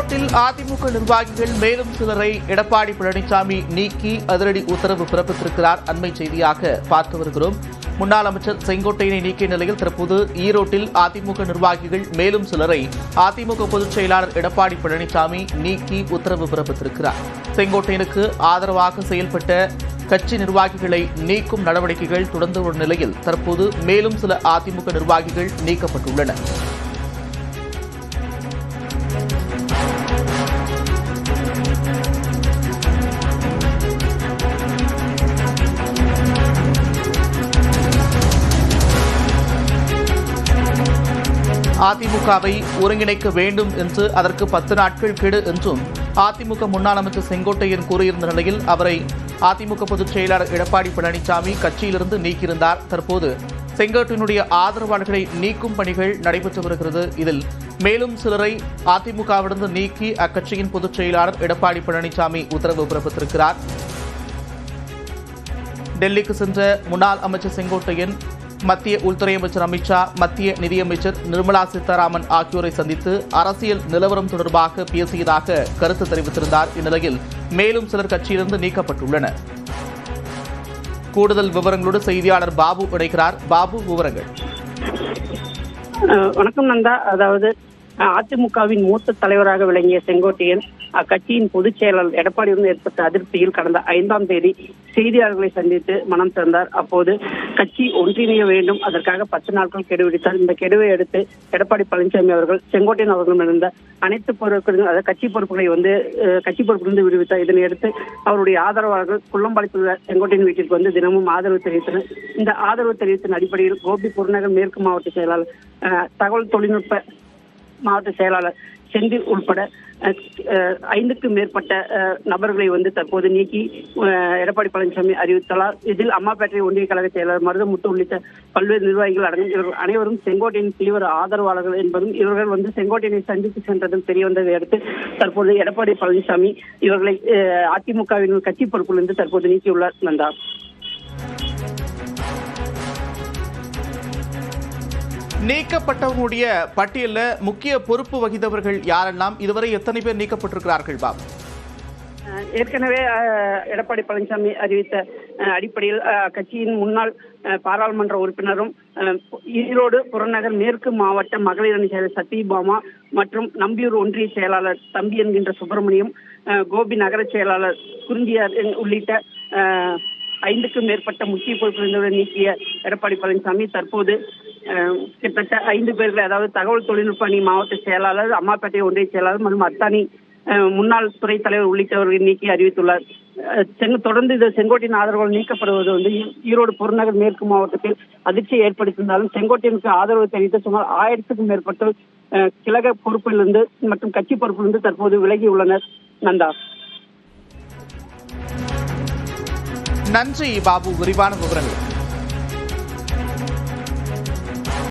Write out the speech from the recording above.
ஈரோட்டில் அதிமுக நிர்வாகிகள் மேலும் சிலரை எடப்பாடி பழனிசாமி நீக்கி அதிரடி உத்தரவு பிறப்பித்திருக்கிறார். அண்மை செய்தியாக பார்த்து வருகிறோம். முன்னாள் அமைச்சர் செங்கோட்டையனை நீக்கிய நிலையில் தற்போது ஈரோட்டில் அதிமுக நிர்வாகிகள் மேலும் சிலரை அதிமுக பொதுச் செயலாளர் எடப்பாடி பழனிசாமி நீக்கி உத்தரவு பிறப்பித்திருக்கிறார். செங்கோட்டையனுக்கு ஆதரவாக செயல்பட்ட கட்சி நிர்வாகிகளை நீக்கும் நடவடிக்கைகள் தொடர்ந்து வரும் நிலையில் தற்போது மேலும் சில அதிமுக நிர்வாகிகள் நீக்கப்பட்டுள்ளனர். அதிமுகவை ஒருங்கிணைக்க வேண்டும் என்று அதற்கு 10 நாட்கள் கெடு என்றும் அதிமுக முன்னாள் அமைச்சர் செங்கோட்டையன் கூறியிருந்த நிலையில் அவரை அதிமுக பொதுச் செயலாளர் எடப்பாடி பழனிசாமி கட்சியிலிருந்து நீக்கியிருந்தார். தற்போது செங்கோட்டையனுடைய ஆதரவாளர்களை நீக்கும் பணிகள் நடைபெற்று வருகிறது. இதில் மேலும் சிலரை அதிமுகவிலிருந்து நீக்கி அக்கட்சியின் பொதுச் செயலாளர் எடப்பாடி பழனிசாமி உத்தரவு பிறப்பித்திருக்கிறார். டெல்லிக்கு சென்ற முன்னாள் அமைச்சர் செங்கோட்டையன் மத்திய உள்துறை அமைச்சர் அமித்ஷா, மத்திய நிதியமைச்சர் நிர்மலா சீதாராமன் ஆகியோரை சந்தித்து அரசியல் நிலவரம் தொடர்பாக பேசியதாக கருத்து தெரிவித்திருந்தார். இந்நிலையில் மேலும் சிலர் கட்சியிலிருந்து நீக்கப்பட்டுள்ளனர். கூடுதல் விவரங்களோடு செய்தியாளர் பாபு இணைக்கிறார். பாபு, விவரங்கள். வணக்கம் நந்தா. அதாவது அதிமுகவின் மூத்த தலைவராக விளங்கிய செங்கோட்டையன் அக்கட்சியின் பொதுச் செயலாளர் எடப்பாடியுடன் ஏற்பட்ட அதிருப்தியில் கடந்த 5ஆம் தேதி செய்தியாளர்களை சந்தித்து மனம் திறந்தார். அப்போது கட்சி ஒன்றிணைய வேண்டும், அதற்காக 10 நாட்கள் கெடு விதித்தார். இந்த கெடுவை அடுத்து எடப்பாடி பழனிசாமி அவர்கள் செங்கோட்டையன் அவர்களும் இருந்த அனைத்து பொறுப்புகளையும், அதாவது கட்சி பொறுப்புகளை கட்சி பொறுப்பிலிருந்து விடுவித்தார். இதனையடுத்து அவருடைய ஆதரவாளர்கள் குள்ளம்பாளையத்தில் செங்கோட்டையன் வீட்டிற்கு வந்து தினமும் ஆதரவு தெரிவித்தனர். இந்த ஆதரவு தெரிவித்தின் அடிப்படையில் கோபி புறநகர் மேற்கு மாவட்ட செயலாளர், தகவல் தொழில்நுட்ப மாவட்ட செயலாளர் செந்தில் உட்பட 5க்கும் மேற்பட்ட நபர்களை தற்போது நீக்கி எடப்பாடி பழனிசாமி அறிவித்துள்ளார். இதில் அம்மாப்பேட்டை ஒன்றிய கழக செயலாளர் மருதமுத்து உள்ளிட்ட பல்வேறு நிர்வாகிகள் அடங்கும். இவர்கள் அனைவரும் செங்கோட்டையின் தீவிர ஆதரவாளர்கள் என்பதும் இவர்கள் செங்கோட்டையனை சந்தித்து சென்றதும் தெரியவந்ததை அடுத்து தற்போது எடப்பாடி பழனிசாமி இவர்களை அதிமுகவின் கட்சி பொறுப்பிலிருந்து தற்போது நீக்கியுள்ளார். நந்தா, நீக்கப்பட்டவர்களுடைய பட்டியலில் முக்கிய பொறுப்பு வகித்தவர்கள் யாரெல்லாம், இதுவரை எத்தனை பேர் நீக்கப்பட்டிருக்கிறார்கள்? பாபு, ஏற்கனவே எடப்பாடி பழனிசாமி அறிவித்த அடிப்படையில் கட்சியின் முன்னாள் பாராளுமன்ற உறுப்பினரும் ஈரோடு புறநகர் மேற்கு மாவட்ட மகளிர் அணி செயலர் சத்யபாமா மற்றும் நம்பியூர் ஒன்றிய செயலாளர் தம்பி என்கின்ற சுப்பிரமணியம், கோபி நகர செயலாளர் குறிஞ்சியார் உள்ளிட்ட 5க்கும் மேற்பட்ட முக்கிய பொறுப்பிலிருந்து நீக்கிய எடப்பாடி பழனிசாமி தற்போது கிட்டத்தட்ட 5 பேர்கள், அதாவது தகவல் தொழில்நுட்ப அணி மாவட்ட செயலாளர், அம்மாப்பேட்டை ஒன்றிய செயலாளர் மற்றும் அத்தானி முன்னாள் துறை தலைவர் உள்ளிட்டவர்களை நீக்கி அறிவித்துள்ளார். தொடர்ந்து இந்த செங்கோட்டையின் ஆதரவுகள் நீக்கப்படுவது ஈரோடு புறநகர் மேற்கு மாவட்டத்தில் அதிர்ச்சியை ஏற்படுத்தியிருந்தாலும் செங்கோட்டையனுக்கு ஆதரவு தெரிவித்த சுமார் 1000க்கும் மேற்பட்டோர் கிழக பொறுப்பிலிருந்து மற்றும் கட்சி பொறுப்பிலிருந்து தற்போது விலகியுள்ளனர். நந்தா, நன்றி பாபு, விரிவான விவரங்கள்.